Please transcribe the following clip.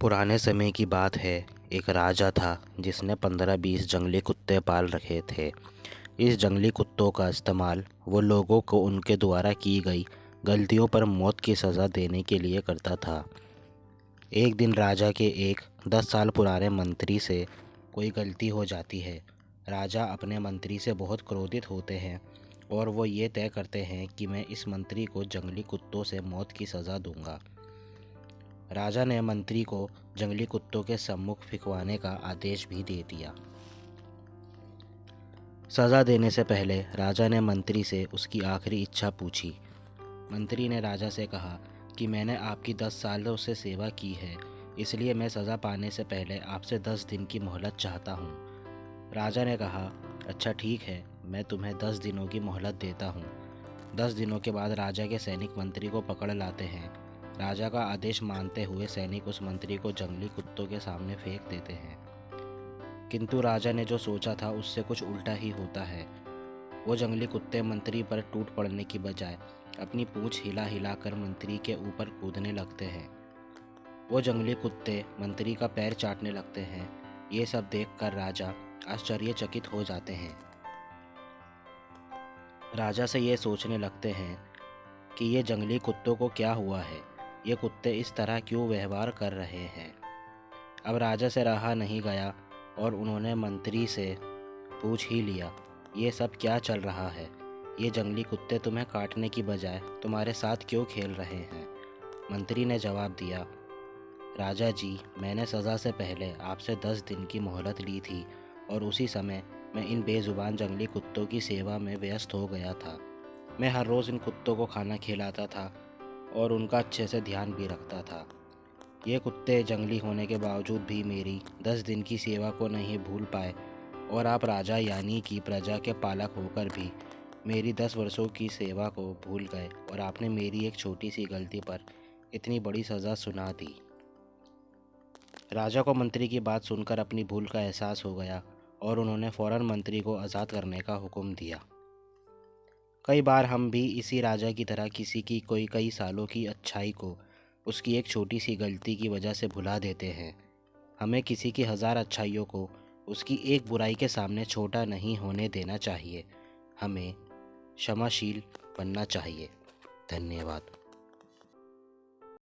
पुराने समय की बात है। एक राजा था जिसने 15-20 जंगली कुत्ते पाल रखे थे। इस जंगली कुत्तों का इस्तेमाल वो लोगों को उनके द्वारा की गई गलतियों पर मौत की सज़ा देने के लिए करता था। एक दिन राजा के एक 10 साल पुराने मंत्री से कोई गलती हो जाती है। राजा अपने मंत्री से बहुत क्रोधित होते हैं और वो ये तय करते हैं कि मैं इस मंत्री को जंगली कुत्तों से मौत की सज़ा दूंगा। राजा ने मंत्री को जंगली कुत्तों के सम्मुख फिकवाने का आदेश भी दे दिया। सज़ा देने से पहले राजा ने मंत्री से उसकी आखिरी इच्छा पूछी। मंत्री ने राजा से कहा कि मैंने आपकी 10 सालों से सेवा की है, इसलिए मैं सज़ा पाने से पहले आपसे 10 दिन की मोहलत चाहता हूँ। राजा ने कहा, अच्छा ठीक है, मैं तुम्हें 10 दिनों की मोहलत देता हूँ। 10 दिनों के बाद राजा के सैनिक मंत्री को पकड़ लाते हैं। राजा का आदेश मानते हुए सैनिक उस मंत्री को जंगली कुत्तों के सामने फेंक देते हैं। किंतु राजा ने जो सोचा था उससे कुछ उल्टा ही होता है। वो जंगली कुत्ते मंत्री पर टूट पड़ने की बजाय अपनी पूंछ हिला हिला कर मंत्री के ऊपर कूदने लगते हैं। वो जंगली कुत्ते मंत्री का पैर चाटने लगते हैं। ये सब देखकर राजा आश्चर्यचकित हो जाते हैं। राजा से ये सोचने लगते हैं कि ये जंगली कुत्तों को क्या हुआ है, ये कुत्ते इस तरह क्यों व्यवहार कर रहे हैं। अब राजा से रहा नहीं गया और उन्होंने मंत्री से पूछ ही लिया, ये सब क्या चल रहा है। ये जंगली कुत्ते तुम्हें काटने की बजाय तुम्हारे साथ क्यों खेल रहे हैं। मंत्री ने जवाब दिया, राजा जी, मैंने सज़ा से पहले आपसे 10 दिन की मोहलत ली थी और उसी समय मैं इन बेज़ुबान जंगली कुत्तों की सेवा में व्यस्त हो गया था। मैं हर रोज़ इन कुत्तों को खाना खिलाता था और उनका अच्छे से ध्यान भी रखता था। ये कुत्ते जंगली होने के बावजूद भी मेरी 10 दिन की सेवा को नहीं भूल पाए और आप राजा यानी कि प्रजा के पालक होकर भी मेरी 10 वर्षों की सेवा को भूल गए और आपने मेरी एक छोटी सी गलती पर इतनी बड़ी सज़ा सुना दी। राजा को मंत्री की बात सुनकर अपनी भूल का एहसास हो गया और उन्होंने फौरन मंत्री को आज़ाद करने का हुक्म दिया। कई बार हम भी इसी राजा की तरह किसी की कोई कई सालों की अच्छाई को उसकी एक छोटी सी गलती की वजह से भुला देते हैं। हमें किसी की 1000 अच्छाइयों को उसकी एक बुराई के सामने छोटा नहीं होने देना चाहिए। हमें क्षमाशील बनना चाहिए। धन्यवाद।